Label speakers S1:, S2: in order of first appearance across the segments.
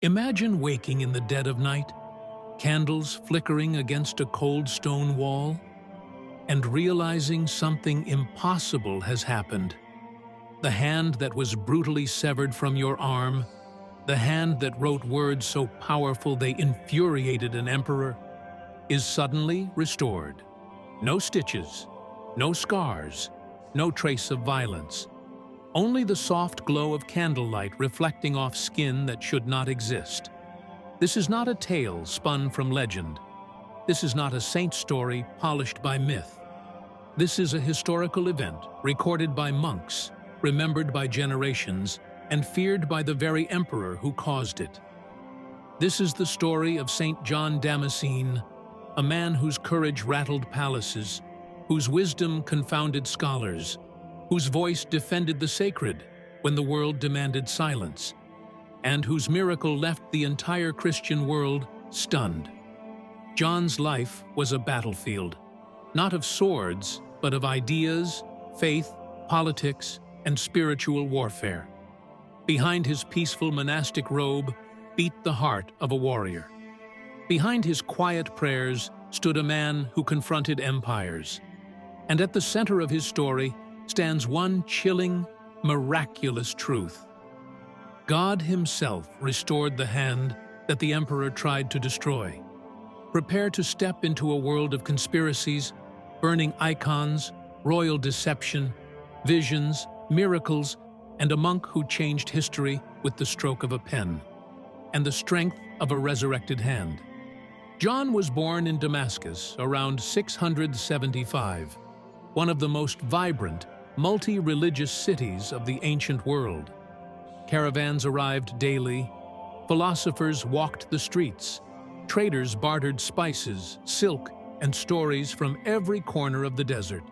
S1: Imagine waking in the dead of night, candles flickering against a cold stone wall, and realizing something impossible has happened. The hand that was brutally severed from your arm, the hand that wrote words so powerful they infuriated an emperor, is suddenly restored. No stitches, no scars, no trace of violence. Only the soft glow of candlelight reflecting off skin that should not exist. This is not a tale spun from legend. This is not a saint story polished by myth. This is a historical event recorded by monks, remembered by generations, and feared by the very emperor who caused it. This is the story of Saint John Damascene, a man whose courage rattled palaces, whose wisdom confounded scholars, whose voice defended the sacred when the world demanded silence, and whose miracle left the entire Christian world stunned. John's life was a battlefield, not of swords, but of ideas, faith, politics, and spiritual warfare. Behind his peaceful monastic robe beat the heart of a warrior. Behind his quiet prayers stood a man who confronted empires. And at the center of his story stands one chilling, miraculous truth. God himself restored the hand that the emperor tried to destroy. Prepare to step into a world of conspiracies, burning icons, royal deception, visions, miracles, and a monk who changed history with the stroke of a pen and the strength of a resurrected hand. John was born in Damascus around 675, one of the most vibrant, multi-religious cities of the ancient world. Caravans arrived daily, philosophers walked the streets, traders bartered spices, silk, and stories from every corner of the desert.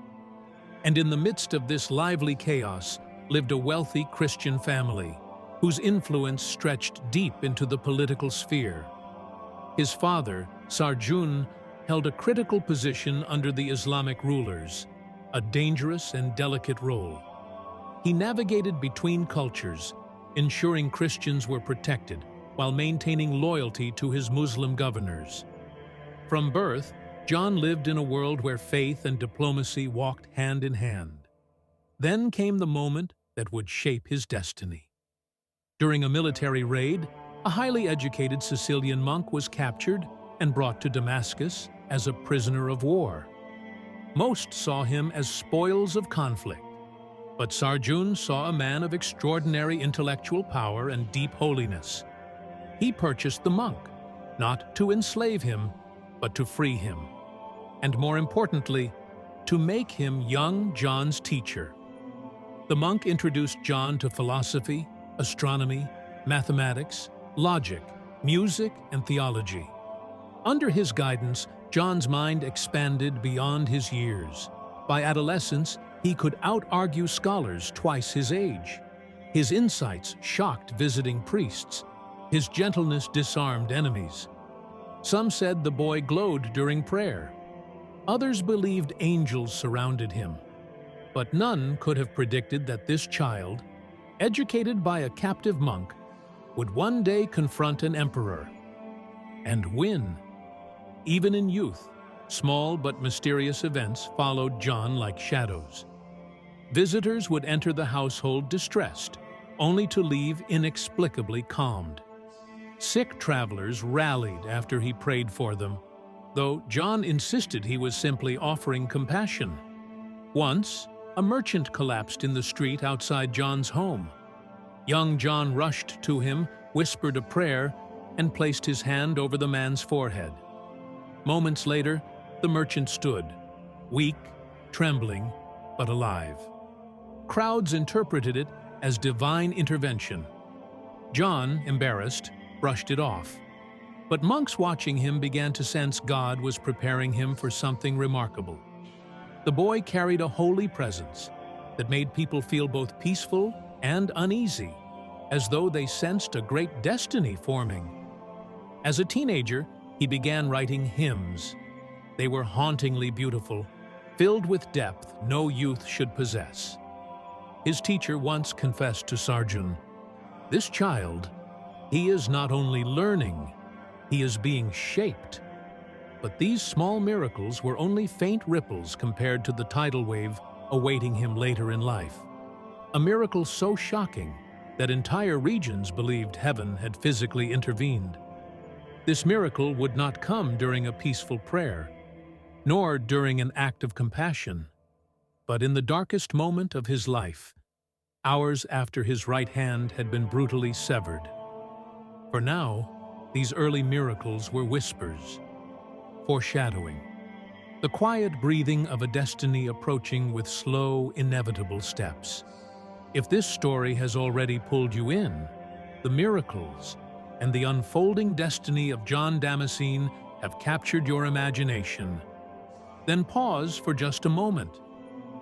S1: And in the midst of this lively chaos lived a wealthy Christian family, whose influence stretched deep into the political sphere. His father, Sarjun, held a critical position under the Islamic rulers, a dangerous and delicate role. He navigated between cultures, ensuring Christians were protected while maintaining loyalty to his Muslim governors. From birth, John lived in a world where faith and diplomacy walked hand in hand. Then came the moment that would shape his destiny. During a military raid, a highly educated Sicilian monk was captured and brought to Damascus as a prisoner of war. Most saw him as spoils of conflict, but Sarjun saw a man of extraordinary intellectual power and deep holiness. He purchased the monk, not to enslave him, but to free him, and more importantly, to make him young John's teacher. The monk introduced John to philosophy, astronomy, mathematics, logic, music, and theology. Under his guidance, John's mind expanded beyond his years. By adolescence, he could out-argue scholars twice his age. His insights shocked visiting priests. His gentleness disarmed enemies. Some said the boy glowed during prayer. Others believed angels surrounded him. But none could have predicted that this child, educated by a captive monk, would one day confront an emperor and win. Even in youth, small but mysterious events followed John like shadows. Visitors would enter the household distressed, only to leave inexplicably calmed. Sick travelers rallied after he prayed for them, though John insisted he was simply offering compassion. Once, a merchant collapsed in the street outside John's home. Young John rushed to him, whispered a prayer, and placed his hand over the man's forehead. Moments later, the merchant stood, weak, trembling, but alive. Crowds interpreted it as divine intervention. John, embarrassed, brushed it off. But monks watching him began to sense God was preparing him for something remarkable. The boy carried a holy presence that made people feel both peaceful and uneasy, as though they sensed a great destiny forming. As a teenager, he began writing hymns. They were hauntingly beautiful, filled with depth no youth should possess. His teacher once confessed to Sarjun, "This child He is not only learning, he is being shaped. But these small miracles were only faint ripples compared to the tidal wave awaiting him later in life. A miracle so shocking that entire regions believed heaven had physically intervened. This miracle would not come during a peaceful prayer, nor during an act of compassion, but in the darkest moment of his life, hours after his right hand had been brutally severed. For now, these early miracles were whispers, foreshadowing, the quiet breathing of a destiny approaching with slow, inevitable steps. If this story has already pulled you in, the miracles and the unfolding destiny of John Damascene have captured your imagination, then pause for just a moment.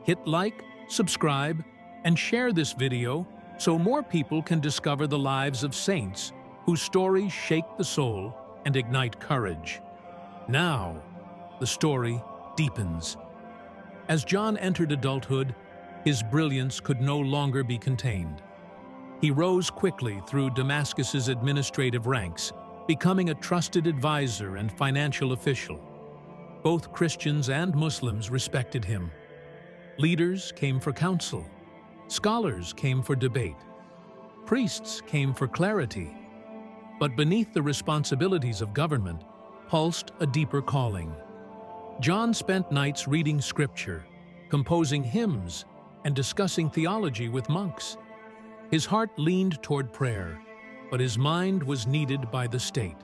S1: Hit like, subscribe, and share this video so more people can discover the lives of saints whose stories shake the soul and ignite courage. Now, the story deepens. As John entered adulthood, his brilliance could no longer be contained. He rose quickly through Damascus's administrative ranks, becoming a trusted advisor and financial official. Both Christians and Muslims respected him. Leaders came for counsel. Scholars came for debate. Priests came for clarity. But beneath the responsibilities of government pulsed a deeper calling. John spent nights reading scripture, composing hymns, and discussing theology with monks. His heart leaned toward prayer, but his mind was needed by the state.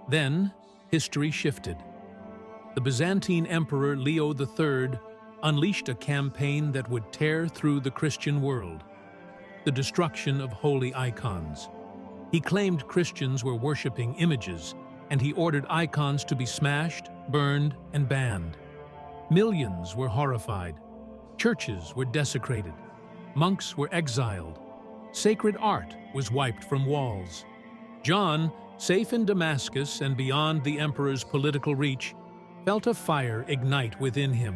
S1: Then, history shifted. The Byzantine Emperor Leo III unleashed a campaign that would tear through the Christian world: the destruction of holy icons. He claimed Christians were worshipping images, and he ordered icons to be smashed, burned, and banned. Millions were horrified. Churches were desecrated. Monks were exiled. Sacred art was wiped from walls. John, safe in Damascus and beyond the emperor's political reach, felt a fire ignite within him.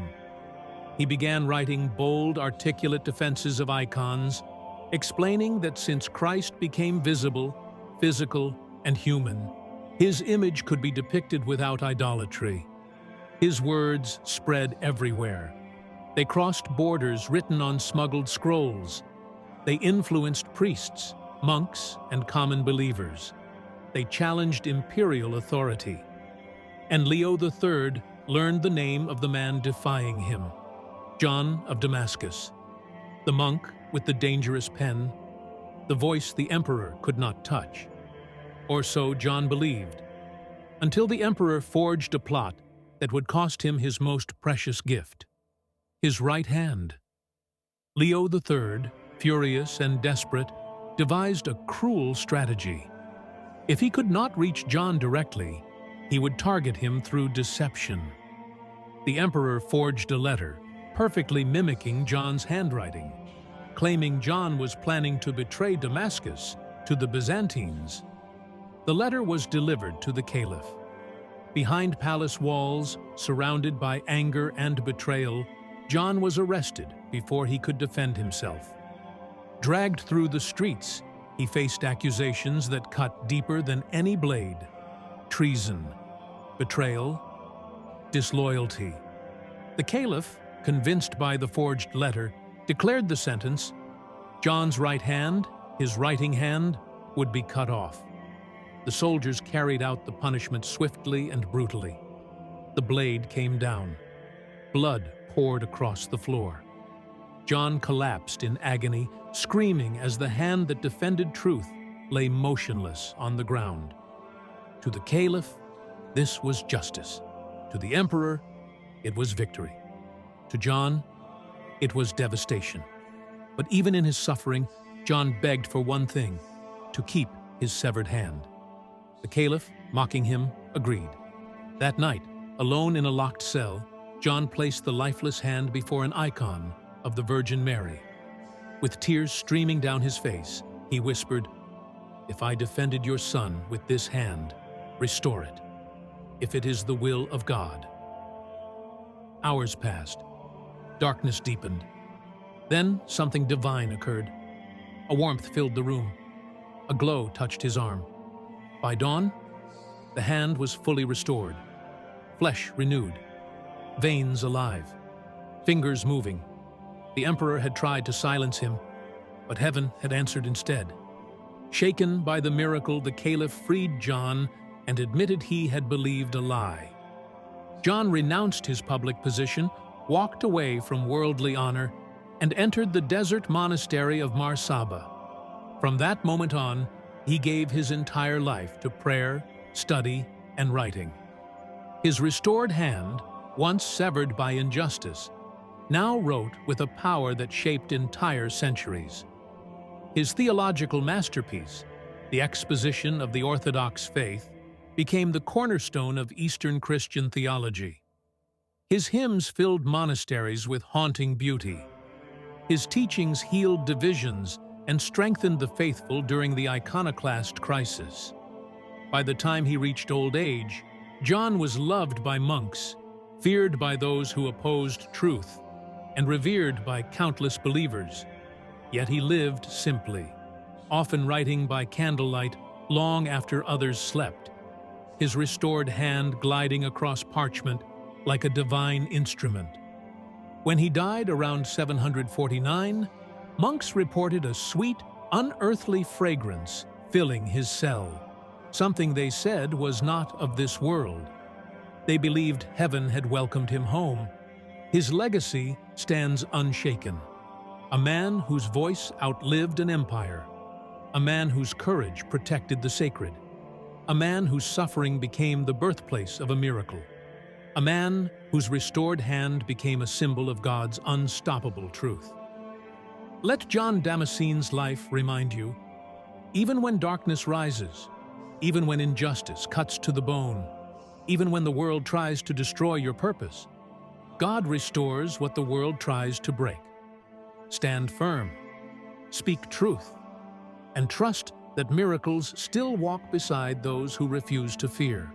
S1: He began writing bold, articulate defenses of icons, explaining that since Christ became visible, physical, and human, his image could be depicted without idolatry. His words spread everywhere. They crossed borders written on smuggled scrolls. They influenced priests, monks, and common believers. They challenged imperial authority. And Leo III learned the name of the man defying him: John of Damascus, the monk with the dangerous pen, the voice the emperor could not touch. Or so John believed, until the emperor forged a plot that would cost him his most precious gift: his right hand. Leo III, furious and desperate, devised a cruel strategy. If he could not reach John directly, he would target him through deception. The emperor forged a letter, perfectly mimicking John's handwriting, claiming John was planning to betray Damascus to the Byzantines. The letter was delivered to the caliph. Behind palace walls, surrounded by anger and betrayal, John was arrested before he could defend himself. Dragged through the streets, he faced accusations that cut deeper than any blade: treason, betrayal, disloyalty. The caliph, convinced by the forged letter, declared the sentence: John's right hand, his writing hand, would be cut off. The soldiers carried out the punishment swiftly and brutally. The blade came down. Blood poured across the floor. John collapsed in agony, screaming as the hand that defended truth lay motionless on the ground. To the caliph, this was justice. To the emperor, it was victory. To John, it was devastation. But even in his suffering, John begged for one thing: to keep his severed hand. The caliph, mocking him, agreed. That night, alone in a locked cell, John placed the lifeless hand before an icon of the Virgin Mary. With tears streaming down his face, he whispered, "If I defended your son with this hand, restore it, if it is the will of God." Hours passed. Darkness deepened. Then something divine occurred. A warmth filled the room. A glow touched his arm. By dawn, the hand was fully restored, flesh renewed, veins alive, fingers moving. The emperor had tried to silence him, but heaven had answered instead. Shaken by the miracle, the caliph freed John and admitted he had believed a lie. John renounced his public position, walked away from worldly honor, and entered the desert monastery of Marsaba. From that moment on, he gave his entire life to prayer, study, and writing. His restored hand, once severed by injustice, now wrote with a power that shaped entire centuries. His theological masterpiece, the exposition of the Orthodox faith, became the cornerstone of Eastern Christian theology. His hymns filled monasteries with haunting beauty. His teachings healed divisions and strengthened the faithful during the iconoclast crisis. By the time he reached old age, John was loved by monks, feared by those who opposed truth, and revered by countless believers. Yet he lived simply, often writing by candlelight long after others slept, his restored hand gliding across parchment like a divine instrument. When he died around 749, monks reported a sweet, unearthly fragrance filling his cell, something they said was not of this world. They believed heaven had welcomed him home. His legacy stands unshaken. A man whose voice outlived an empire. A man whose courage protected the sacred. A man whose suffering became the birthplace of a miracle. A man whose restored hand became a symbol of God's unstoppable truth. Let John Damascene's life remind you, even when darkness rises, even when injustice cuts to the bone, even when the world tries to destroy your purpose, God restores what the world tries to break. Stand firm, speak truth, and trust that miracles still walk beside those who refuse to fear.